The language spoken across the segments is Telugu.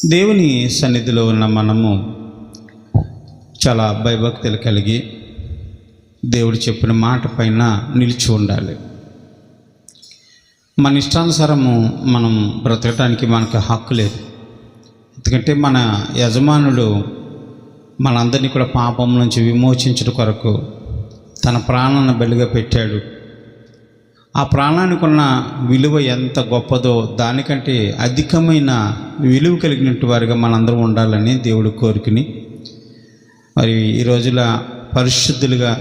దేవుని సన్నిధిలో ఉన్న మనము చాలా భయభక్తులు కలిగి దేవుడు చెప్పిన మాట పైన నిలిచి ఉండాలి. మన ఇష్టానుసారము మనం బ్రతకటానికి మనకు హక్కు లేదు. ఎందుకంటే మన యజమానుడు మనందరినీ కూడా పాపం నుంచి విమోచించడం కొరకు తన ప్రాణాన్ని బలిగా పెట్టాడు. ఆ ప్రాణానికి ఉన్న విలువ ఎంత గొప్పదో దానికంటే అధికమైన విలువ కలిగినట్టు వారిగా మనందరం ఉండాలని దేవుడు కోరుకుని మరి ఈ రోజుల పరిశుద్ధులుగా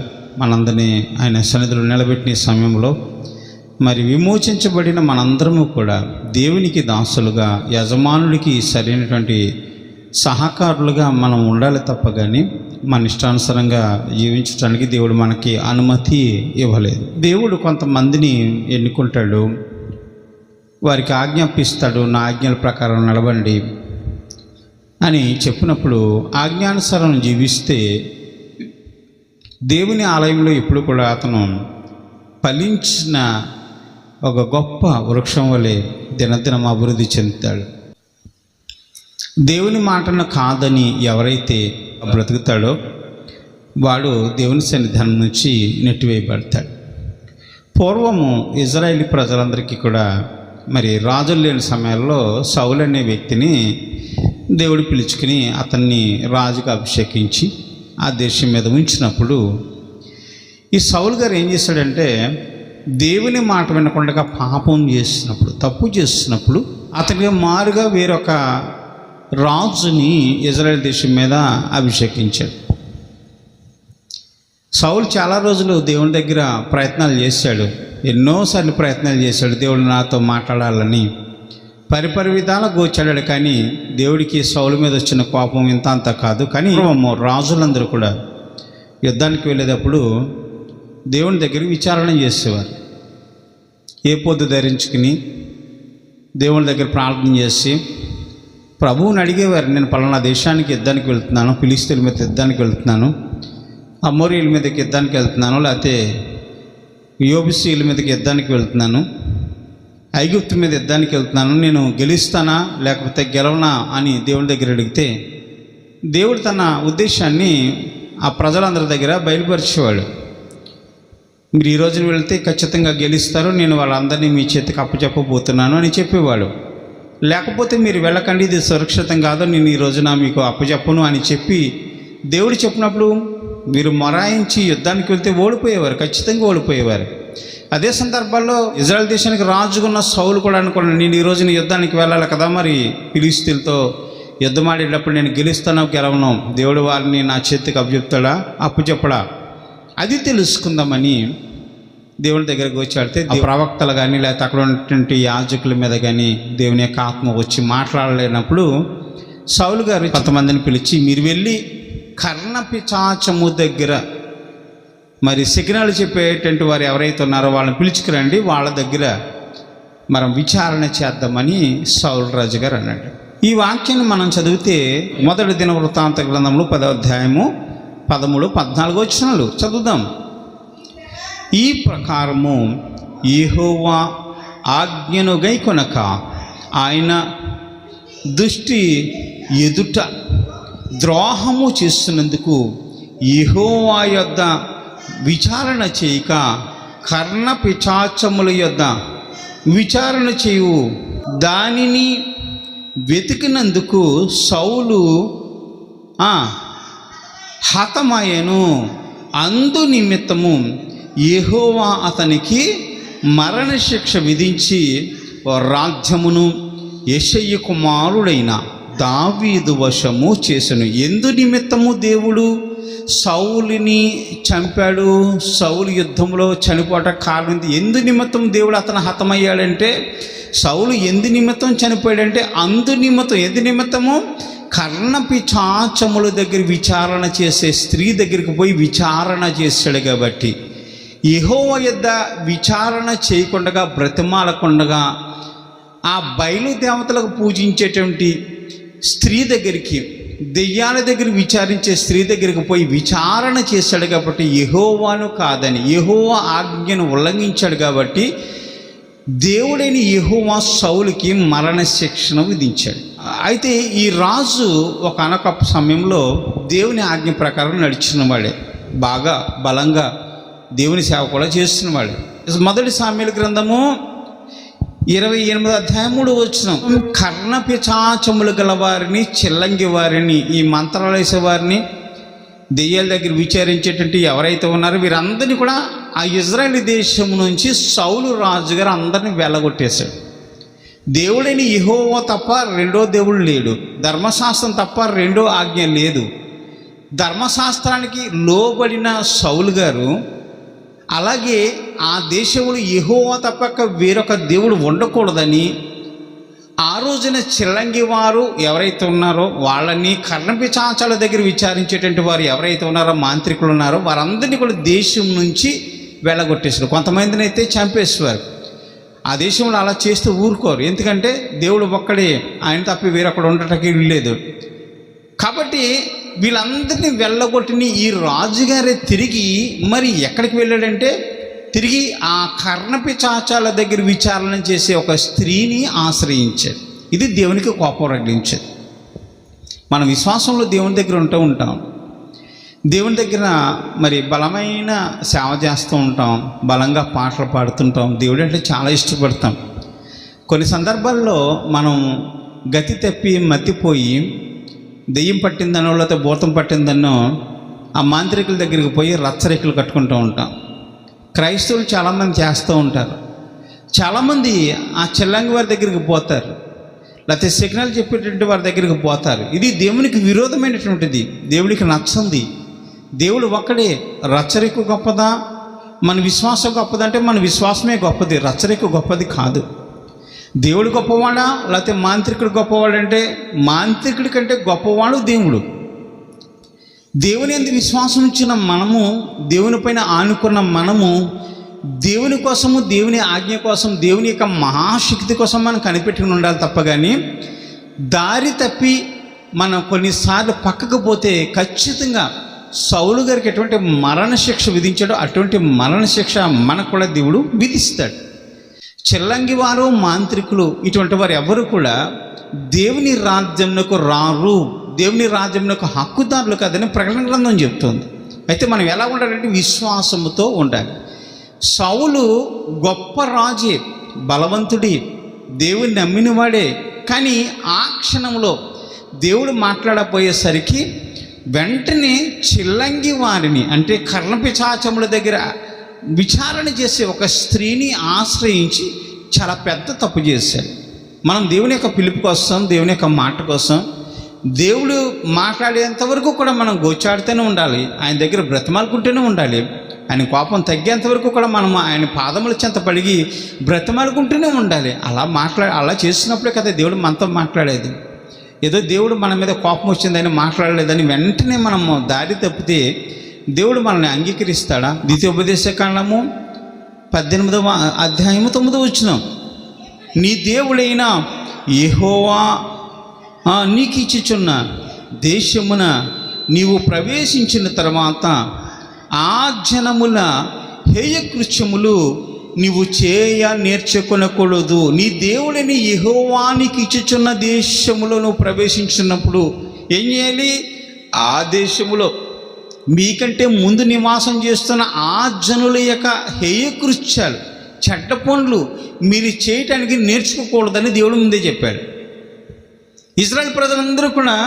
మనందరినీ ఆయన సన్నిధిలో నిలబెట్టిన సమయంలో మరి విమోచించబడిన మనందరము కూడా దేవునికి దాసులుగా యజమానుడికి సరైనటువంటి సహకారులుగా మనం ఉండాలి తప్ప కానీ మన ఇష్టానుసారంగా జీవించడానికి దేవుడు మనకి అనుమతి ఇవ్వలేదు. దేవుడు కొంతమందిని ఎన్నుకుంటాడు, వారికి ఆజ్ఞాపిస్తాడు, నా ఆజ్ఞల ప్రకారం నడవండి అని చెప్పినప్పుడు ఆజ్ఞానుసారం జీవిస్తే దేవుని ఆలయంలో ఎప్పుడు కూడా అతను ఫలించిన ఒక గొప్ప వృక్షం వలె దినదినం అభివృద్ధి చెందుతాడు. దేవుని మాటను కాదని ఎవరైతే బ్రతుకుతాడో వాడు దేవుని సన్నిధానం నుంచి నెట్టివేయబడతాడు. పూర్వము ఇజ్రాయేలీ ప్రజలందరికీ కూడా మరి రాజులు లేని సమయాల్లో సౌలు అనే వ్యక్తిని దేవుడు పిలుచుకుని అతన్ని రాజుగా అభిషేకించి ఆ దేశం మీద ఉంచినప్పుడు ఈ సౌలు గారు ఏం చేశాడంటే దేవుని మాట వినకుండా పాపం చేసినప్పుడు, తప్పు చేసినప్పుడు అతనికి మారుగా వేరొక రాజుని ఇజ్రాయేల్ దేశం మీద అభిషేకించాడు. సౌలు చాలా రోజులు దేవుని దగ్గర ప్రయత్నాలు చేశాడు, ఎన్నోసార్లు ప్రయత్నాలు చేశాడు దేవుడు నాతో మాట్లాడాలని. పరిపరి విధాలా గోచాడాడు, కానీ దేవుడికి సౌలు మీద వచ్చిన కోపం ఇంత అంత కాదు. కానీ రాజులందరూ కూడా యుద్ధానికి వెళ్ళేటప్పుడు దేవుని దగ్గర విచారణ చేసేవారు. ఏ పొద్దు ధరించుకుని దేవుని దగ్గర ప్రార్థన చేసి ప్రభువుని అడిగేవారు, నేను పలానా దేశానికి యుద్ధానికి వెళ్తున్నాను, ఫిలిష్తీయుల మీద యుద్ధానికి వెళ్తున్నాను, అమోరీయుల మీదకి యుద్ధానికి వెళ్తున్నాను, లేకపోతే యోబుసీయుల మీదకి యుద్ధానికి వెళ్తున్నాను, ఐగుప్తు మీద యుద్ధానికి వెళ్తున్నాను, నేను గెలుస్తానా లేకపోతే గెలవనా అని దేవుడి దగ్గర అడిగితే దేవుడు తన ఉద్దేశాన్ని ఆ ప్రజలందరి దగ్గర బయలుపరిచేవాడు. మీరు ఈ రోజున వెళితే ఖచ్చితంగా గెలుస్తారు, నేను వాళ్ళందరినీ మీ చేతికి అప్పచెప్పబోతున్నాను అని చెప్పేవాడు. లేకపోతే మీరు వెళ్ళకండి, ఇది సురక్షితం కాదు, నేను ఈ రోజున మీకు అప్పచెప్పను అని చెప్పి దేవుడు చెప్పినప్పుడు మీరు మొరాయించి యుద్ధానికి వెళ్తే ఓడిపోయేవారు, ఖచ్చితంగా ఓడిపోయేవారు. అదే సందర్భాల్లో ఇజ్రాయెల్ దేశానికి రాజుకున్న సౌలు కూడా అనుకున్నాను, నేను ఈ రోజున యుద్ధానికి వెళ్ళాలి కదా, మరి ఫిలిష్తీయులతో యుద్ధం ఆడేటప్పుడు నేను గెలుస్తానో గెలవను, దేవుడు వారిని నా చేతికి అప్పచెప్తాడా అప్పచెప్పడా అది తెలుసుకుందామని దేవుని దగ్గరకు వచ్చాడితే ప్రవక్తలు కానీ లేకపోతే అక్కడ ఉన్నటువంటి యాజకుల మీద కానీ దేవుని యొక్క ఆత్మ వచ్చి మాట్లాడలేనప్పుడు సౌలు గారు కొంతమందిని పిలిచి మీరు వెళ్ళి కర్ణపిశాచము దగ్గర మరి సిగ్నల్ చెప్పేటువంటి వారు ఎవరైతే ఉన్నారో వాళ్ళని పిలుచుకురండి, వాళ్ళ దగ్గర మనం విచారణ చేద్దామని సౌలు రాజు గారు అన్నాడు. ఈ వాక్యాన్ని మనం చదివితే మొదటి దినవృత్తాంత గ్రంథంలో 10వ అధ్యాయము 13, 14 వచనాలు చదువుదాం. ఈ ప్రకారము యెహోవా ఆజ్ఞను గైకొనక ఆయన దృష్టి ఎదుట ద్రోహము చేస్తున్నందుకు యెహోవా యొద్ద విచారణ చేయక కర్ణపిశాచముల యొద్ద విచారణ చేయు దానిని వెతికినందుకు సౌలు హతమయ్యను. అందు నిమిత్తము యెహోవా అతనికి మరణశిక్ష విధించి రాజ్యమును యెషయి కుమారుడైన దావీదు వశము చేసెను. ఎందు నిమిత్తము దేవుడు సౌలుని చంపాడు, సౌలు యుద్ధంలో చనిపోవట కారణం ఎందు నిమిత్తం దేవుడు అతను హతమయ్యాడంటే, సౌలు ఎందు నిమిత్తం చనిపోయాడంటే అందు నిమిత్తం. ఎందు నిమిత్తము కర్ణపిశాచముల దగ్గర విచారణ చేసే స్త్రీ దగ్గరికి పోయి విచారణ చేశాడు. కాబట్టి యెహోవా యొద్ద విచారణ చేయకుండా బ్రతిమాలకుండగా ఆ బయలు దేవతలకు పూజించేటువంటి స్త్రీ దగ్గరికి, దెయ్యాల దగ్గర విచారించే స్త్రీ దగ్గరికి పోయి విచారణ చేశాడు. కాబట్టి యెహోవాను కాదని యెహోవా ఆజ్ఞను ఉల్లంఘించాడు. కాబట్టి దేవుడైన యెహోవా సౌలుకి మరణ శిక్షను విధించాడు. అయితే ఈ రాజు ఒకనొక సమయంలో దేవుని ఆజ్ఞ ప్రకారం నడిచిన వాడే, బాగా బలంగా దేవుని సేవ కూడా చేస్తున్నవాడు. మొదటి సామ్యుల గ్రంథము 28వ అధ్యాయం 3వ వచనం, కర్ణపిశాచములు గల వారిని, చిల్లంగి వారిని, ఈ మంత్రాలు వేసే వారిని, దెయ్యాల దగ్గర విచారించేటువంటి ఎవరైతే ఉన్నారో వీరందరినీ కూడా ఆ ఇజ్రాయేల్ దేశం నుంచి సౌలు రాజుగారు అందరినీ వెళ్ళగొట్టేశాడు. దేవుడైన యెహోవా తప్ప రెండో దేవుడు లేడు, ధర్మశాస్త్రం తప్ప రెండో ఆజ్ఞ లేదు. ధర్మశాస్త్రానికి లోబడిన సౌలు గారు, అలాగే ఆ దేశంలో యెహోవా తప్పక వేరొక దేవుడు ఉండకూడదని ఆ రోజున చిల్లంగి వారు ఎవరైతే ఉన్నారో వాళ్ళని, కర్ణపిశాచాల దగ్గర విచారించేటువంటి వారు ఎవరైతే ఉన్నారో, మాంత్రికులు ఉన్నారో వారందరినీ కూడా దేశం నుంచి వెళ్ళగొట్టేశారు. కొంతమందిని అయితే చంపేసేవారు. ఆ దేశంలో అలా చేస్తూ ఊరుకోరు, ఎందుకంటే దేవుడు ఒక్కడే, ఆయన తప్పి వేరొకడు ఉండటానికి లేదు. కాబట్టి వీళ్ళందరినీ వెళ్ళగొట్టిన ఈ రాజుగారే తిరిగి మరి ఎక్కడికి వెళ్ళాడంటే, తిరిగి ఆ కర్ణపిశాచాల దగ్గర విచారణ చేసే ఒక స్త్రీని ఆశ్రయించాడు. ఇది దేవునికి కోపం రగిలించేది. మన విశ్వాసంలో దేవుని దగ్గర ఉంటూ ఉంటాం, దేవుని దగ్గర మరి బలమైన సేవ చేస్తూ ఉంటాం, బలంగా పాటలు పాడుతుంటాం, దేవుడు అంటే చాలా ఇష్టపడతాం. కొన్ని సందర్భాల్లో మనం గతి తప్పి మత్తిపోయి దెయ్యం పట్టిందనో లేకపోతే భూతం పట్టిందనో ఆ మాంత్రికుల దగ్గరికి పోయి రచ్చరేకులు కట్టుకుంటూ ఉంటాం. క్రైస్తవులు చాలామంది చేస్తూ ఉంటారు. చాలామంది ఆ చిల్లంగి వారి దగ్గరికి పోతారు, లేకపోతే సిగ్నల్ చెప్పేటువంటి వారి దగ్గరికి పోతారు. ఇది దేవునికి విరోధమైనటువంటిది, దేవునికి నచ్చంది. దేవుడు ఒక్కడే. రచ్చరేకు గొప్పదా, మన విశ్వాసం గొప్పదంటే మన విశ్వాసమే గొప్పది, రచ్చరేకు గొప్పది కాదు. దేవుడు గొప్పవాడా లేకపోతే మాంత్రికుడు గొప్పవాడంటే, మాంత్రికుడి కంటే గొప్పవాడు దేవుడు. దేవుని యందు విశ్వాసం ఇచ్చిన మనము, దేవుని పైన ఆనుకున్న మనము, దేవుని కోసము, దేవుని ఆజ్ఞ కోసం, దేవుని యొక్క మహాశక్తి కోసం మనం కనిపెట్టుకుని ఉండాలి తప్ప కానీ దారి తప్పి మనం కొన్నిసార్లు పక్కకు పోతే ఖచ్చితంగా సౌలు గారికి ఎటువంటి మరణశిక్ష విధించాడో అటువంటి మరణశిక్ష మనకు కూడా దేవుడు విధిస్తాడు. చిల్లంగి వారు, మాంత్రికులు ఇటువంటి వారు ఎవరు కూడా దేవుని రాజ్యంకు రారు, దేవుని రాజ్యంకు హక్కుదారులు కాదని ప్రకటన గ్రంథం చెప్తుంది. అయితే మనం ఎలా ఉండాలంటే విశ్వాసముతో ఉండాలి. సౌలు గొప్ప రాజే, బలవంతుడి, దేవుని నమ్మినవాడే. కానీ ఆ క్షణంలో దేవుడు మాట్లాడపోయేసరికి వెంటనే చిల్లంగి వారిని, అంటే కర్ణపిశాచముల దగ్గర విచారణ చేసే ఒక స్త్రీని ఆశ్రయించి చాలా పెద్ద తప్పు చేశాడు. మనం దేవుని యొక్క పిలుపు కోసం, దేవుని యొక్క మాట కోసం, దేవుడు మాట్లాడేంత వరకు కూడా మనం గోచాడుతూనే ఉండాలి, ఆయన దగ్గర బ్రతిమాలుకుంటూనే ఉండాలి. ఆయన కోపం తగ్గేంత వరకు కూడా మనం ఆయన పాదముల చెంత పడిగి బ్రతిమాలుకుంటూనే ఉండాలి. అలా చేసినప్పుడే కదా దేవుడు మనతో మాట్లాడేది. ఏదో దేవుడు మన మీద కోపం వచ్చిందని మాట్లాడలేదని వెంటనే మనము దారి తప్పితే దేవుడు మనల్ని అంగీకరిస్తాడా? ద్వితీయోపదేశకాండము 18వ అధ్యాయము 9వ వచనం, నీ దేవుడైన యెహోవా నీకు ఇచ్చుచున్న దేశమున నీవు ప్రవేశించిన తర్వాత ఆ జనముల హేయకృత్యములు నీవు చేయ నేర్చుకొనకూడదు. నీ దేవుడైన యెహోవా నీకు ఇచ్చుచున్న దేశములో నువ్వు ప్రవేశించినప్పుడు ఏం చేయాలి? ఆ దేశములో మీకంటే ముందు నివాసం చేస్తున్న ఆ జనుల యొక్క హేయకృత్యాలు, చెడ్డ పనులు మీరు చేయటానికి నేర్చుకోకూడదని దేవుడు ముందే చెప్పాడు. ఇజ్రాయెల్ ప్రజలందరూ కూడా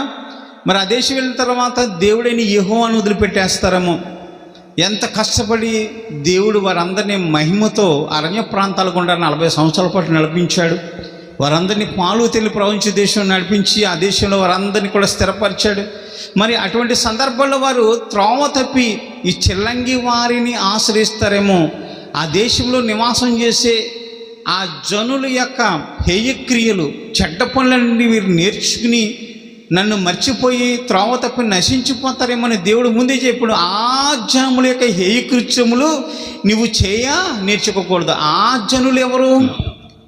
మరి ఆ దేశం వెళ్ళిన తర్వాత దేవుడైన యెహోవాను వదిలిపెట్టేస్తారేమో. ఎంత కష్టపడి దేవుడు వారందరినీ మహిమతో అరణ్య ప్రాంతాల గుండా 40 సంవత్సరాల పాటు నడిపించాడు. వారందరినీ పాలు తెల్లి ప్రవహించే దేశం నడిపించి ఆ దేశంలో వారందరినీ కూడా స్థిరపరిచాడు. మరి అటువంటి సందర్భంలో వారు త్రోవ తప్పి ఈ చిల్లంగి వారిని ఆశ్రయిస్తారేమో. ఆ దేశంలో నివాసం చేసే ఆ జనుల యొక్క హేయక్రియలు, చెడ్డ పనులన్నీ వీరు నేర్చుకుని నన్ను మర్చిపోయి త్రోవ తప్పి నశించిపోతారేమో అని దేవుడు ముందే చెప్పాడు. ఆ జనుల యొక్క హేయకృత్యములు నువ్వు నేర్చుకోకూడదు. ఆ జనులు ఎవరు?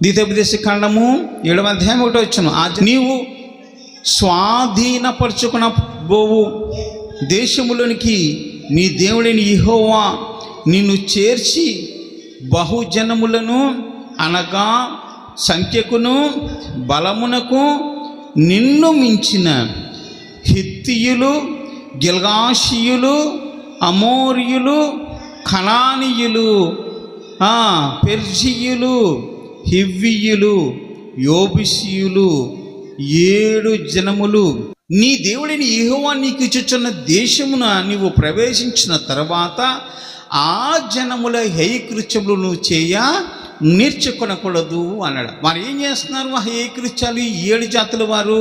ద్వితీయోపదేశకాండము 7వ అధ్యాయం 1వ వచనం, నీవు స్వాధీనపరుచుకున్న బోవు దేశములోనికి నీ దేవుడైన యెహోవా నిన్ను చేర్చి బహుజనములను, అనగా సంఖ్యకును బలమునకు నిన్ను మించిన హిత్తీయులు, గిల్గాషీయులు, అమోరీయులు, కనానీయులు, పెర్జియులు, హివ్వీయులు, యోబుసీయులు 7 జనములు నీ దేవుడిని యెహోవా నీకు ఇచ్చుచున్న దేశమున నీవు ప్రవేశించిన తర్వాత ఆ జనముల హేయకృత్యములు నువ్వు నేర్చుకొనకూడదు అన్నాడు. వారు ఏం చేస్తున్నారు? ఆ హేయకృత్యాలు ఈ 7 జాతుల వారు.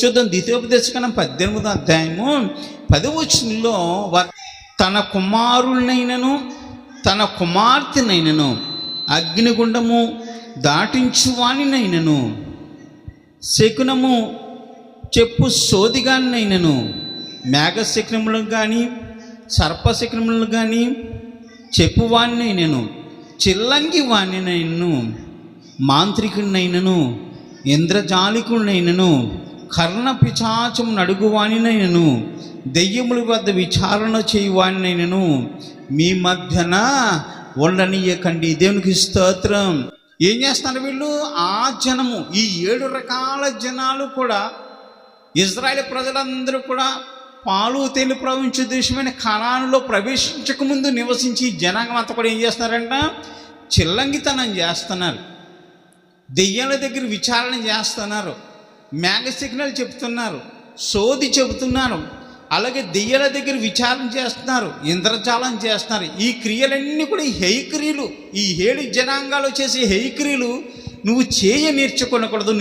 చూద్దాం, ద్వితీయోపదేశకాండం 18వ అధ్యాయము 10వ వచనంలో వారు తన కుమారులనైనను తన కుమార్తెనైనను అగ్నిగుండము దాటించువానినైనను శకునము చెప్పు సోదిగానైనను మేఘశకునములను కానీ సర్పశకునములను కానీ చెప్పువాణ్ణైనను చిల్లంగి వాణ్ణినైనను మాంత్రికుడినైనను ఇంద్రజాలికుడినైనను కర్ణ పిశాచము నడుగువాణినైనను దెయ్యముల వద్ద విచారణ చేయువాణినైనను మీ మధ్యన ఉండనీయకండి. దేవునికి స్తోత్రం. ఏం చేస్తున్నారు వీళ్ళు? ఆ జనము, ఈ 7 రకాల జనాలు కూడా ఇజ్రాయేల్ ప్రజలందరూ కూడా పాలు తేనెలు ప్రవహించే దేశమైన కనానులో ప్రవేశించకముందు నివసించి జనాంగం అంతా కూడా ఏం చేస్తున్నారంట? చిల్లంగితనం చేస్తున్నారు, దెయ్యాల దగ్గర విచారణ చేస్తున్నారు, మేఘ సిగ్నల్ చెప్తున్నారు, సోది చెబుతున్నారు, అలాగే దెయ్యాల దగ్గర విచారణ చేస్తున్నారు, ఇంద్రజాలం చేస్తున్నారు. ఈ క్రియలన్నీ కూడా హేయక్రియలు. ఈ 7 జనాంగాలు చేసే హేయక్రియలు నువ్వు నేర్చుకోనకూడదు.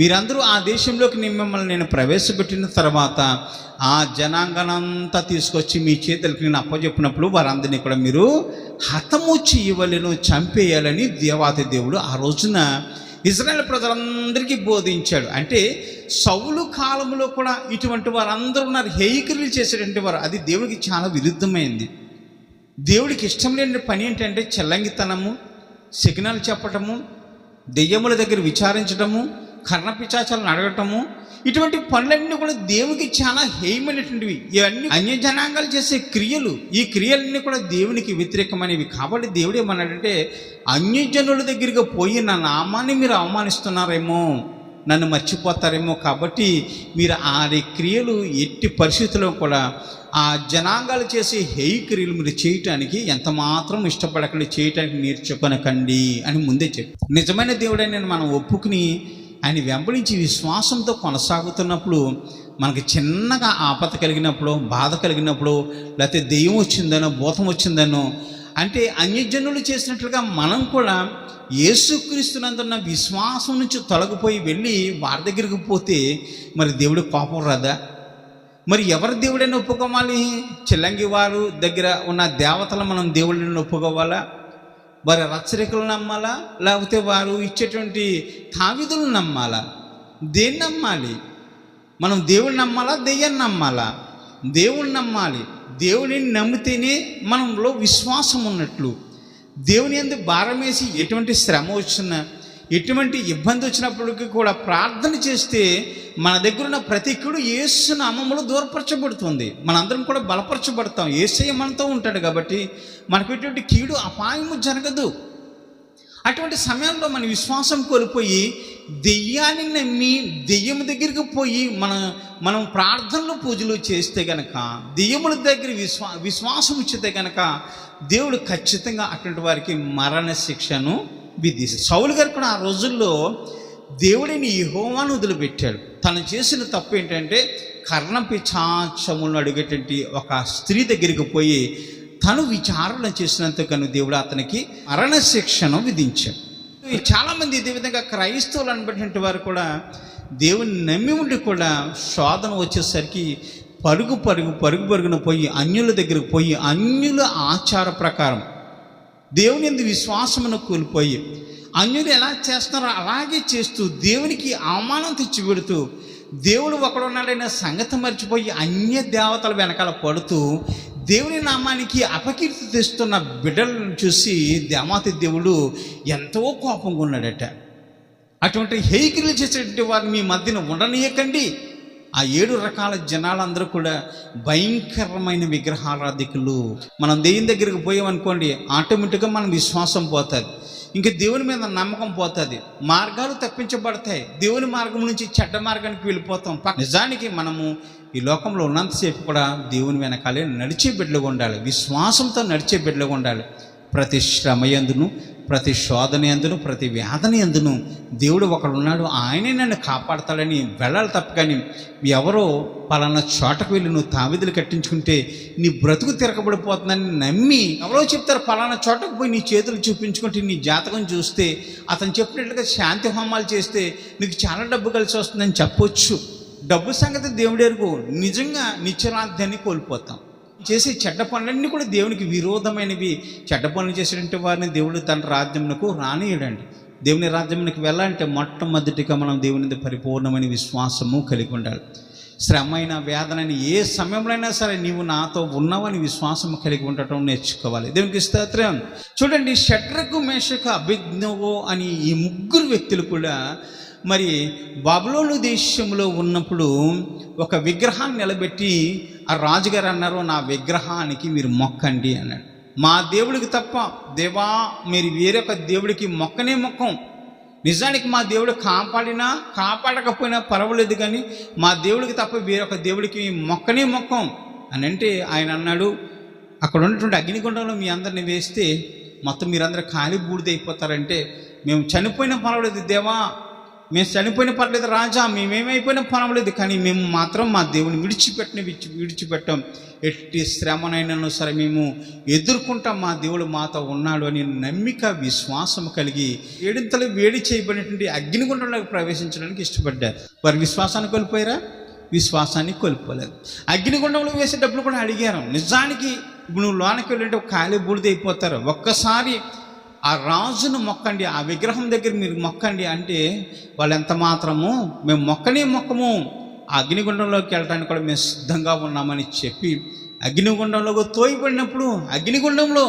మీరందరూ ఆ దేశంలోకి మిమ్మల్ని నేను ప్రవేశపెట్టిన తర్వాత ఆ జనాంగానంతా తీసుకొచ్చి మీ చేతులకి నేను అప్పచెప్పినప్పుడు వారందరినీ కూడా మీరు హతము చేయవలెను, చంపేయాలని దేవాతి దేవుడు ఆ రోజున ఇజ్రాయేల్ ప్రజలందరికీ బోధించాడు. అంటే సౌలు కాలంలో కూడా ఇటువంటి వారందరూ ఉన్నారు, హేయక్రియలు చేసేటువంటి వారు. అది దేవుడికి చాలా విరుద్ధమైంది. దేవుడికి ఇష్టం లేని పని ఏంటంటే చెల్లంగితనము, సిగ్నల్ చెప్పటము, దెయ్యముల దగ్గర విచారించడము, కర్ణపిశాచాలను అడగటము, ఇటువంటి పనులన్నీ కూడా దేవునికి చాలా హేయమైనటువంటివి. ఇవన్నీ అన్య జనాంగాలు చేసే క్రియలు. ఈ క్రియలన్నీ కూడా దేవునికి వ్యతిరేకమైనవి. కాబట్టి దేవుడు ఏమన్నాడంటే, అన్యజనుల దగ్గరికి పోయి నా నామాన్ని మీరు అవమానిస్తున్నారేమో, నన్ను మర్చిపోతారేమో, కాబట్టి మీరు ఆ క్రియలు ఎట్టి పరిస్థితుల్లో కూడా ఆ జనాంగాలు చేసే హేయ క్రియలు మీరు చేయటానికి ఎంత మాత్రం ఇష్టపడకండి, చేయటానికి నేర్చుకొనకండి అని ముందే చెప్పి, నిజమైన దేవుడని మనం ఒప్పుకుని ఆయన వెంబడించి విశ్వాసంతో కొనసాగుతున్నప్పుడు మనకి చిన్నగా ఆపద కలిగినప్పుడు, బాధ కలిగినప్పుడు, లేకపోతే దెయ్యం వచ్చిందనో భూతం వచ్చిందనో అంటే అన్యజనులు చేసినట్లుగా మనం కూడా యేసుక్రీస్తునందున్న విశ్వాసం నుంచి తొలగిపోయి వెళ్ళి వారి దగ్గరికి పోతే మరి దేవుడి కోపం రాదా? మరి ఎవరి దేవుడైనా ఒప్పుకోవాలి? చిల్లంగి వారు దగ్గర ఉన్న దేవతలు మనం దేవుడిని ఒప్పుకోవాలా? వారి రచరికలు నమ్మాలా? లేకపోతే వారు ఇచ్చేటువంటి తావిధులు నమ్మాలా? దేన్ని నమ్మాలి? మనం దేవుడిని నమ్మాలా, దెయ్యాన్ని నమ్మాలా? దేవుడిని నమ్మాలి. దేవుడిని నమ్మితేనే మనంలో విశ్వాసం ఉన్నట్లు. దేవుని యందు భారం వేసి ఎటువంటి శ్రమ వచ్చినా, ఎటువంటి ఇబ్బంది వచ్చినప్పటికీ కూడా ప్రార్థన చేస్తే మన దగ్గర ఉన్న ప్రతి కీడు యేసు నామములో దూరపరచబడుతుంది. మనందరం కూడా బలపరచబడతాం. యేసయ్య మనతో ఉంటాడు కాబట్టి మనకు ఎటువంటి కీడు అపాయము జరగదు. అటువంటి సమయంలో మన విశ్వాసం కోల్పోయి దెయ్యాన్ని నమ్మి దెయ్యం దగ్గరికి పోయి మనం ప్రార్థనలు పూజలు చేస్తే కనుక, దెయ్యముల దగ్గర విశ్వాసం ఇచ్చితే కనుక దేవుడు ఖచ్చితంగా అటువంటి వారికి మరణ శిక్షను విధిస్తాడు. సౌలు గారు కూడా ఆ రోజుల్లో దేవుడిని యెహోవాను వదిలిపెట్టాడు. తను చేసిన తప్పు ఏంటంటే కర్ణపిశాచములను అడిగేటువంటి ఒక స్త్రీ దగ్గరికి పోయి తను విచారణ చేసినందుకను దేవుడు అతనికి మరణ శిక్షను విధించాడు. చాలామంది ఇదే విధంగా క్రైస్తవులు అనబడినటువంటి వారు కూడా దేవుని నమ్మి ఉండి కూడా శోధన వచ్చేసరికి పరుగున పోయి అన్యుల దగ్గరకు పోయి అన్యుల ఆచార ప్రకారం దేవుని యందు విశ్వాసమును కోల్పోయి అన్యులు ఎలా చేస్తున్నారో అలాగే చేస్తూ దేవునికి అవమానం తెచ్చిపెడుతూ దేవుడు ఒకడున్నాడైన సంగతి మర్చిపోయి అన్య దేవతల వెనకాల పడుతూ దేవుని నామానికి అపకీర్తి తెస్తున్న బిడ్డలను చూసి దేవాతి దేవుడు ఎంతో కోపంగా ఉన్నాడట. అటువంటి హేయక్రియలు చేసేటువంటి వారిని మీ మధ్యన ఉండనీయకండి. ఆ 7 రకాల జనాలందరూ కూడా భయంకరమైన విగ్రహారాధికులు. మనం దెయ్యం దగ్గరికి పోయామనుకోండి, ఆటోమేటిక్గా మన విశ్వాసం పోతుంది. ఇంక దేవుని మీద నమ్మకం పోతుంది, మార్గాలు తప్పించబడతాయి, దేవుని మార్గం నుంచి చెడ్డ మార్గానికి వెళ్ళిపోతాం. నిజానికి మనము ఈ లోకంలో ఉన్నంతసేపు కూడా దేవుని వెనకాలే నడిచే బిడ్డలుగా ఉండాలి, విశ్వాసంతో నడిచే బిడ్డలుగా ఉండాలి. ప్రతి శ్రమ యందును, ప్రతి శోధన యందును, ప్రతి వేదన యందును దేవుడు ఒకడు ఉన్నాడు, ఆయనే నన్ను కాపాడతాడని వెళ్ళాలి తప్ప. కానీ ఎవరో పలానా చోటకు వెళ్ళి నువ్వు తావిదులు కట్టించుకుంటే నీ బ్రతుకు తిరగబడిపోతుందని నమ్మి ఎవరో చెప్తారు, పలానా చోటకు పోయి నీ చేతులు చూపించుకుంటే నీ జాతకం చూస్తే అతను చెప్పినట్లుగా శాంతి హోమాలు చేస్తే నీకు చాలా డబ్బు కలిసి వస్తుందని చెప్పొచ్చు. డబ్బు సంగతి దేవుడు ఎరుగు, నిజంగా నిత్యరాధ్యాన్ని కోల్పోతాం. చేసే చెడ్డ పనులన్నీ కూడా దేవునికి విరోధమైనవి. చెడ్డ పనులు చేసేటువంటి వారిని దేవుడు తన రాజ్యమునకు రానియడండి. దేవుని రాజ్యమునకు వెళ్ళాలంటే మొట్టమొదటిగా మనం దేవుని పరిపూర్ణమైన విశ్వాసము కలిగి ఉండాలి. శ్రమ అయినా వేదనని ఏ సమయంలో అయినా సరే నీవు నాతో ఉన్నావని విశ్వాసం కలిగి ఉండటం నేర్చుకోవాలి. దేవునికి స్తోత్రం. చూడండి, షడ్రకు, మేషకు, అబేద్నెగో అని ఈ ముగ్గురు వ్యక్తులు కూడా మరి బబులోను దేశంలో ఉన్నప్పుడు ఒక విగ్రహాన్ని నిలబెట్టి ఆ రాజుగారు అన్నారు, నా విగ్రహానికి మీరు మొక్కండి అన్నాడు. మా దేవుడికి తప్ప దేవా మీరు వేరొక దేవుడికి మొక్కనే మొక్కం. నిజానికి మా దేవుడు కాపాడినా కాపాడకపోయినా పర్వాలేదు, కానీ మా దేవుడికి తప్ప వేరొక దేవుడికి మొక్కనే మొక్కం అని అంటే ఆయన అన్నాడు, అక్కడ ఉన్నటువంటి అగ్నిగుండంలో మీ అందరిని వేస్తే మొత్తం మీరందరూ ఖాళీ బూడిదైపోతారంటే మేము చనిపోయినా పర్వాలేదు దేవా, మేము చనిపోయిన పర్లేదు రాజా, మేమేమైపోయినా పర్వాలేదు, కానీ మేము మాత్రం మా దేవుని విడిచిపెట్టాం. ఎట్టి శ్రమనైనా సరే మేము ఎదుర్కొంటాం, మా దేవుడు మాతో ఉన్నాడు అని నమ్మిక, విశ్వాసం కలిగి ఏడింతలు వేడి చేయబడినటువంటి అగ్నిగుండంలోకి ప్రవేశించడానికి ఇష్టపడ్డారు. వారి విశ్వాసాన్ని కోల్పోయారా? విశ్వాసాన్ని కోల్పోలేదు. అగ్నిగుండంలో వేసేటప్పుడు కూడా అడిగారు. నిజానికి నువ్వు లోనికి వెళ్ళినట్టు ఖాళీ బూడిదైపోతారు. ఒక్కసారి ఆ రాజును మొక్కండి, ఆ విగ్రహం దగ్గర మీరు మొక్కండి అంటే వాళ్ళు ఎంత మాత్రము మేము మొక్కనే మొక్కము, ఆ అగ్నిగుండంలోకి వెళ్ళడానికి కూడా మేము సిద్ధంగా ఉన్నామని చెప్పి అగ్నిగుండంలోకి తోయబడినప్పుడు అగ్నిగుండంలో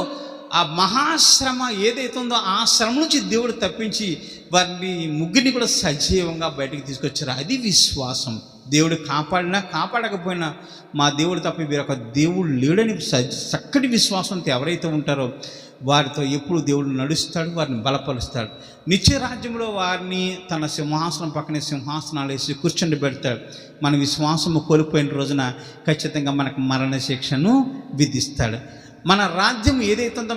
ఆ మహాశ్రమ ఏదైతే ఉందో ఆ శ్రమ నుంచి దేవుడు తప్పించి వారిని ముగ్గురిని కూడా సజీవంగా బయటకు తీసుకొచ్చారు. అది విశ్వాసం. దేవుడు కాపాడినా కాపాడకపోయినా మా దేవుడు తప్ప వేరొక దేవుడు లేడని చక్కటి విశ్వాసంతో ఎవరైతే ఉంటారో వారితో ఎప్పుడు దేవుడు నడుస్తాడు, వారిని బలపరుస్తాడు. నిత్య రాజ్యంలో వారిని తన సింహాసనం పక్కనే సింహాసనాలు వేసి కూర్చొని పెడతాడు. మన విశ్వాసము కోల్పోయిన రోజున ఖచ్చితంగా మనకు మరణ శిక్షను విధిస్తాడు. మన రాజ్యం ఏదైతే ఉందో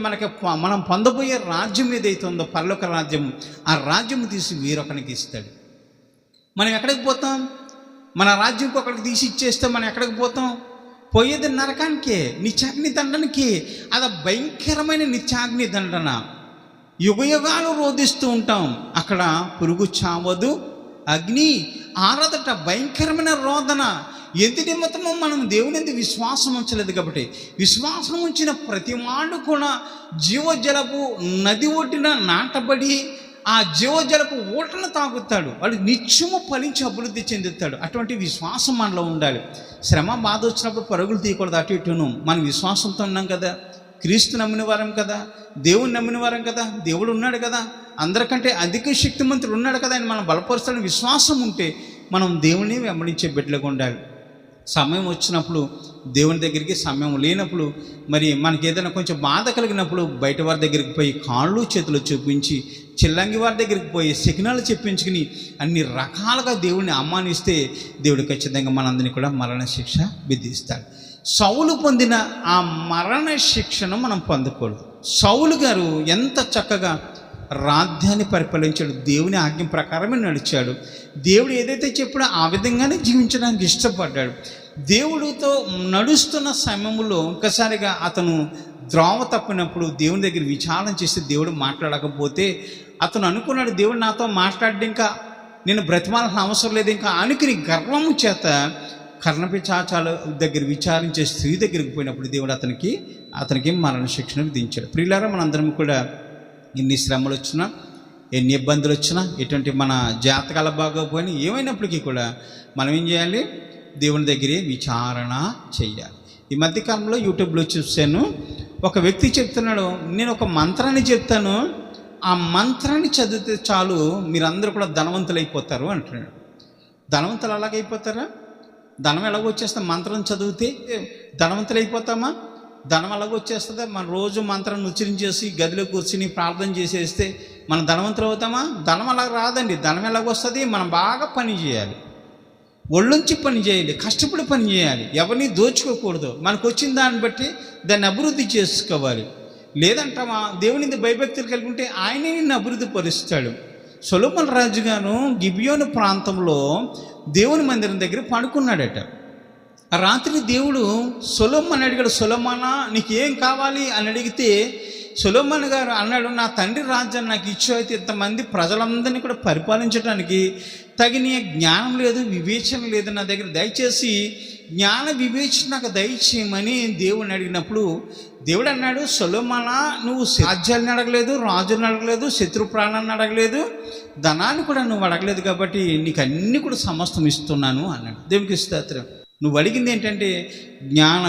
మనం పొందబోయే రాజ్యం ఏదైతే ఉందో పరలోక రాజ్యం, ఆ రాజ్యం తీసి వేరొకరికి ఇస్తాడు. మనం ఎక్కడికి పోతాం? మన రాజ్యంకి ఒకరికి తీసి ఇచ్చేస్తే మనం ఎక్కడికి పోతాం? పోయేది నరకానికే, నిత్యాగ్ని దండనకి. అది భయంకరమైన నిత్యాగ్ని దండన. యుగయుగాలు రోధిస్తూ ఉంటాం, అక్కడ పురుగు చావదు, అగ్ని ఆరదట. భయంకరమైన రోదన. ఎందు నిమిత్తమో మనం దేవుని ఎందుకు విశ్వాసం ఉంచలేదు కాబట్టి. విశ్వాసం ఉంచిన ప్రతి వాడు కూడా జీవజలపు నది ఒడ్డున నాటబడి ఆ జీవజలపు ఊటను తాగుతాడు. వాడు నిత్యము ఫలించి అభివృద్ధి చెందుతాడు. అటువంటి విశ్వాసం మనలో ఉండాలి. శ్రమ బాధ వచ్చినప్పుడు పరుగులు తీయకూడదు అటు ఇటును. మనం విశ్వాసంతో ఉన్నాం కదా, క్రీస్తు నమ్మిన వారం కదా, దేవుని నమ్మిన వారం కదా, దేవుడు ఉన్నాడు కదా, అందరికంటే అధిక శక్తిమంతుడు ఉన్నాడు కదా అని మనం బలపరుస్తాడని విశ్వాసం ఉంటే మనం దేవుని వెంబడించే బిడ్డలుగా ఉండాలి. సమయం వచ్చినప్పుడు దేవుని దగ్గరికి, సమయం లేనప్పుడు మరి మనకి ఏదైనా కొంచెం బాధ కలిగినప్పుడు బయట వారి దగ్గరికి పోయి కాళ్ళు చేతులు చూపించి, చిల్లంగి వారి దగ్గరికి పోయి సిగ్నల్ చెప్పించుకుని అన్ని రకాలుగా దేవుడిని అమ్మానిస్తే దేవుడు ఖచ్చితంగా మనందరినీ కూడా మరణ శిక్ష విధిస్తాడు. సౌలు పొందిన ఆ మరణ శిక్షను మనం పొందకూడదు. సౌలు గారు ఎంత చక్కగా రాజ్యాన్ని పరిపాలించాడు, దేవుని ఆజ్ఞ ప్రకారమే నడిచాడు. దేవుడు ఏదైతే చెప్పాడో ఆ విధంగానే జీవించడానికి ఇష్టపడ్డాడు. దేవుడితో నడుస్తున్న సమయంలో ఒక్కసారిగా అతను ద్రోవ తప్పినప్పుడు దేవుని దగ్గర విచారణ చేస్తే దేవుడు మాట్లాడకపోతే అతను అనుకున్నాడు, దేవుడు నాతో మాట్లాడి ఇంకా నేను బ్రతిమాల్సిన అవసరం లేదు ఇంకా అనుకుని గర్వము చేత కర్ణపిశాచాల దగ్గర విచారించే స్త్రీ దగ్గరికి పోయినప్పుడు దేవుడు అతనికి మరణ శిక్షణ విధించాడు. ప్రియులారా, మనందరం కూడా ఎన్ని శ్రమలు వచ్చినా, ఎన్ని ఇబ్బందులు వచ్చినా, ఎటువంటి మన జాతకాల బాగోపోయినా ఏమైనప్పటికీ కూడా మనం ఏం చేయాలి? దేవుని దగ్గరే విచారణ చెయ్యాలి. ఈ మధ్యకాలంలో యూట్యూబ్లో చూశాను, ఒక వ్యక్తి చెప్తున్నాడు, నేను ఒక మంత్రాన్ని చెప్తాను, ఆ మంత్రాన్ని చదివితే చాలు మీరందరూ కూడా ధనవంతులు అయిపోతారు అంటున్నాడు. ధనవంతులు అలాగైపోతారా? ధనం ఎలాగొచ్చేస్తాం? మంత్రం చదివితే ధనవంతులు అయిపోతామా? ధనం అలాగొచ్చేస్తుందా? మన రోజు మంత్రం ఉచ్చరించేసి గదిలో కూర్చుని ప్రార్థన చేసేస్తే మనం ధనవంతులు అవుతామా? ధనం అలా రాదండి. ధనం ఎలాగొస్తుంది? మనం బాగా పని చేయాలి, ఒళ్ళుంచి పని చేయాలి, కష్టపడి పని చేయాలి, ఎవరిని దోచుకోకూడదు. మనకు వచ్చిన దాన్ని బట్టి దాన్ని అభివృద్ధి చేసుకోవాలి. లేదంటామా? దేవుని భయభక్తులు కలిగి ఉంటే ఆయనే నిన్ను అభివృద్ధి పరుస్తాడు. సొలొమోను రాజుగాను గిబియోను ప్రాంతంలో దేవుని మందిరం దగ్గర పడుకున్నాడట. ఆ రాత్రి దేవుడు సొలొమోను అడిగాడు, సొలొమోనా నీకు ఏం కావాలి అని అడిగితే సొలొమోను గారు అన్నాడు, నా తండ్రి రాజ్యాన్ని నాకు ఇచ్చావు, అయితే ఇంతమంది ప్రజలందరినీ కూడా పరిపాలించడానికి తగిన జ్ఞానం లేదు, వివేచన లేదు నా దగ్గర, దయచేసి జ్ఞాన వివేచన నాకు దయచేయమని దేవుడిని అడిగినప్పుడు దేవుడు అన్నాడు, సొలొమోనా నువ్వు రాజ్యాలను అడగలేదు, రాజులను అడగలేదు, శత్రు ప్రాణాన్ని అడగలేదు, ధనాన్ని కూడా నువ్వు అడగలేదు, కాబట్టి నీకు అన్నీ కూడా సమస్తం ఇస్తున్నాను అన్నాడు. దేవునికి స్తోత్రం. నువ్వు అడిగింది ఏంటంటే జ్ఞాన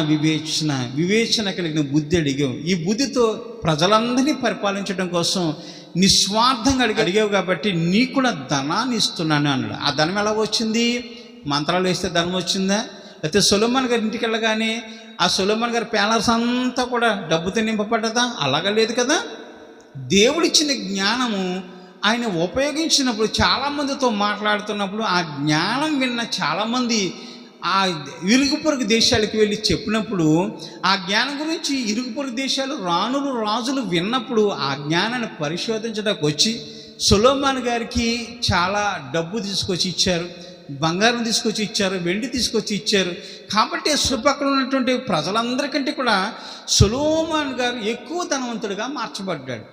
వివేచన కలిగిన బుద్ధి అడిగావు. ఈ బుద్ధితో ప్రజలందరినీ పరిపాలించడం కోసం నిస్వార్థంగా అడిగావు కాబట్టి నీకు కూడా ధనాన్ని ఇస్తున్నాను అన్నాడు. ఆ ధనం ఎలా వచ్చింది? మంత్రాలు వేస్తే ధనం వచ్చిందా? అయితే సొలొమోను గారి ఇంటికి వెళ్ళగానే ఆ సొలొమోను గారి ప్యాలెస్ అంతా కూడా డబ్బుతో నింపబడ్డదా? అలాగా లేదు కదా. దేవుడిచ్చిన జ్ఞానము ఆయన ఉపయోగించినప్పుడు, చాలామందితో మాట్లాడుతున్నప్పుడు ఆ జ్ఞానం విన్న చాలామంది ఆ ఇరుగు పొరుగు దేశాలకు వెళ్ళి చెప్పినప్పుడు ఆ జ్ఞానం గురించి ఇరుగు పొరుగు దేశాలు రాజులు విన్నప్పుడు ఆ జ్ఞానాన్ని పరిశోధించడానికి వచ్చి సొలొమోను గారికి చాలా డబ్బు తీసుకొచ్చి ఇచ్చారు, బంగారం తీసుకొచ్చి ఇచ్చారు, వెండి తీసుకొచ్చి ఇచ్చారు. కాబట్టి చుట్టుపక్కల ఉన్నటువంటి ప్రజలందరికంటే కూడా సొలొమోను గారు ఎక్కువ ధనవంతుడిగా మార్చబడ్డాడు.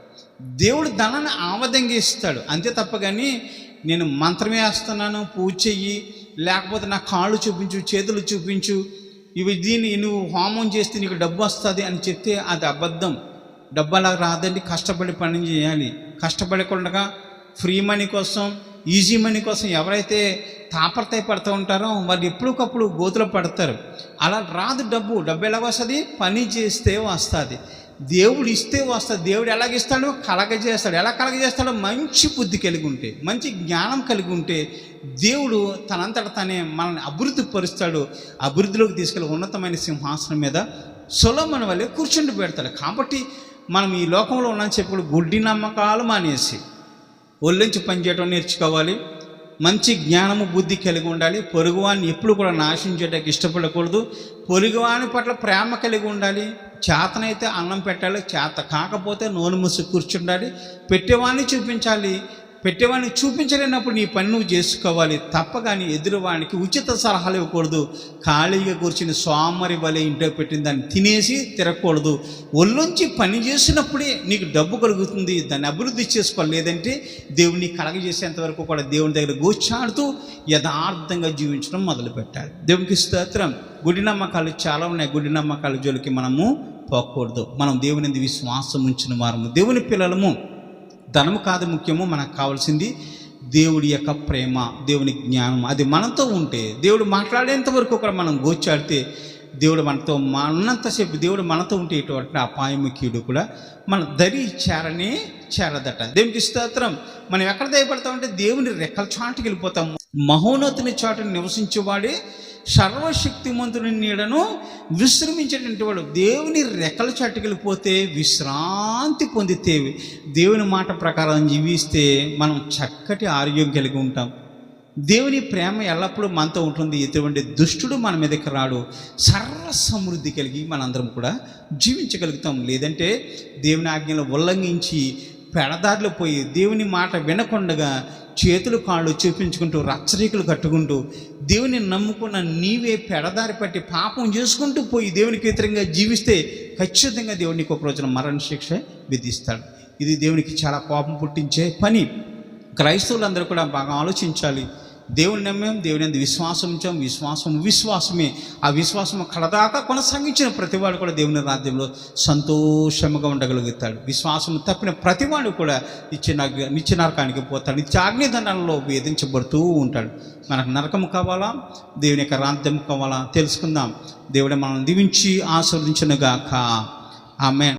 దేవుడు ధనాన్ని ఆమదంగా ఇస్తాడు అంతే తప్ప కానీ నేను మంత్రం వేస్తున్నాను, పూజ చెయ్యి, లేకపోతే నా కాళ్ళు చూపించు, చేతులు చూపించు, దీన్ని నువ్వు హోమం చేస్తే నీకు డబ్బు వస్తుంది అని చెప్తే అది అబద్ధం. డబ్బు అలా రాదండి. కష్టపడి పని చేయాలి. కష్టపడకుండా ఫ్రీ మనీ కోసం, ఈజీ మనీ కోసం ఎవరైతే తాపత్రయ పడుతూ ఉంటారో వాళ్ళు ఎప్పటికప్పుడు గోతులు పడతారు. అలా రాదు డబ్బు. డబ్బు ఎలా వస్తుంది? పని చేస్తే వస్తుంది. దేవుడు ఇస్తే వస్తుంది. దేవుడు ఎలాగిస్తాడు? కలగజేస్తాడు. ఎలా కలగజేస్తాడో? మంచి బుద్ధి కలిగి ఉంటే, మంచి జ్ఞానం కలిగి ఉంటే దేవుడు తనంతట తనే మనల్ని అభివృద్ధి పరుస్తాడు. అభివృద్ధిలోకి తీసుకెళ్ళి ఉన్నతమైన సింహాసనం మీద సొలొమోను వల్లే కూర్చుండి పెడతాడు. కాబట్టి మనం ఈ లోకంలో ఉన్నామని చెప్పి గుడ్డి నమ్మకాలు మానేసి ఒళ్ళొంచి పనిచేయడం నేర్చుకోవాలి. మంచి జ్ఞానము బుద్ధి కలిగి ఉండాలి. పొరుగువాన్ని ఎప్పుడు కూడా నాశించేటకి ఇష్టపడకూడదు. పొరుగువాని పట్ల ప్రేమ కలిగి ఉండాలి. చేతనైతే అన్నం పెట్టాలి, చేత కాకపోతే నోరు మూసి కూర్చుండాలి. పెట్టేవాడిని చూపించాలి. పెట్టేవాడిని చూపించలేనప్పుడు నీ పని నువ్వు చేసుకోవాలి తప్ప కానీ ఎదురువానికి ఉచిత సలహాలు ఇవ్వకూడదు. ఖాళీగా కూర్చుని సోమరి వలె ఇంట్లో పెట్టిన దాన్ని తినేసి తిరగకూడదు. ఒళ్ళొంచి పని చేసినప్పుడే నీకు డబ్బు కలుగుతుంది. దాన్ని అభివృద్ధి చేసుకోవాలి. లేదంటే దేవుడిని కలగజేసేంత వరకు కూడా దేవుని దగ్గర గోచాడుతూ యథార్థంగా జీవించడం మొదలు పెట్టాలి. దేవునికి స్తోత్రం. గుడి నమ్మకాలు చాలా ఉన్నాయి. గుడి నమ్మకాల జోలికి మనము పోకూడదు. మనం దేవుని విశ్వాసం ఉంచిన వారము, దేవుని పిల్లలము. ధనము కాదు ముఖ్యము, మనకు కావాల్సింది దేవుడి యొక్క ప్రేమ, దేవుని జ్ఞానం. అది మనతో ఉంటే, దేవుడు మాట్లాడేంత వరకు కూడా మనం గోచాడితే, దేవుడు మనతో ఉన్నంతసేపు దేవుడు మనతో ఉంటే ఇటువంటి అపాయము కీడు కూడా మన దరి చేరదట. దేవునికి స్తోత్రం. మనం ఎక్కడ దయపడతామంటే దేవుని రెక్కల చాటుకి వెళ్ళిపోతాం. మహోన్నతుని చాటుని నివసించేవాడే సర్వశక్తిమంతుని నీడను విశ్రమించేటువంటి వాడు. దేవుని రెక్కల చాటుకెళ్ళిపోతే విశ్రాంతి పొందితే, దేవుని మాట ప్రకారం జీవిస్తే మనం చక్కటి ఆరోగ్యం కలిగి ఉంటాం. దేవుని ప్రేమ ఎల్లప్పుడూ మనతో ఉంటుంది. ఎటువంటి దుష్టుడు మన మీదకి రాడు. సర్వ సమృద్ధి కలిగి మనందరం కూడా జీవించగలుగుతాం. లేదంటే దేవుని ఆజ్ఞలు ఉల్లంఘించి పెడదారిలో పోయి దేవుని మాట వినకుండగా చేతులు కాళ్ళు చూపించుకుంటూ రచ్చరీకులు కట్టుకుంటూ దేవుని నమ్ముకున్న నీవే పెడదారి పట్టి పాపం చేసుకుంటూ పోయి దేవునికి వ్యతిరేకంగా జీవిస్తే ఖచ్చితంగా దేవునికి ఒక రోజున మరణ శిక్ష విధిస్తాడు. ఇది దేవునికి చాలా కోపం పుట్టించే పని. క్రైస్తవులందరూ కూడా బాగా ఆలోచించాలి. దేవుని నమ్మాం, దేవుని అందు విశ్వాసం ఉంచాం, విశ్వాసమే. ఆ విశ్వాసం కడదాకా కొనసాగించిన ప్రతివాడు కూడా దేవుని రాజ్యంలో సంతోషంగా ఉండగలుగుతాడు. విశ్వాసం తప్పిన ప్రతివాడు కూడా నిత్య నరకానికి పోతాడు. నిత్యాగ్నిదండంలో వేధించబడుతూ ఉంటాడు. మనకు నరకం కావాలా, దేవుని యొక్క రాజ్యం కావాలా తెలుసుకుందాం. దేవుడే మనల్ని దీవించి ఆశీర్వదించునుగాక. ఆమేన్.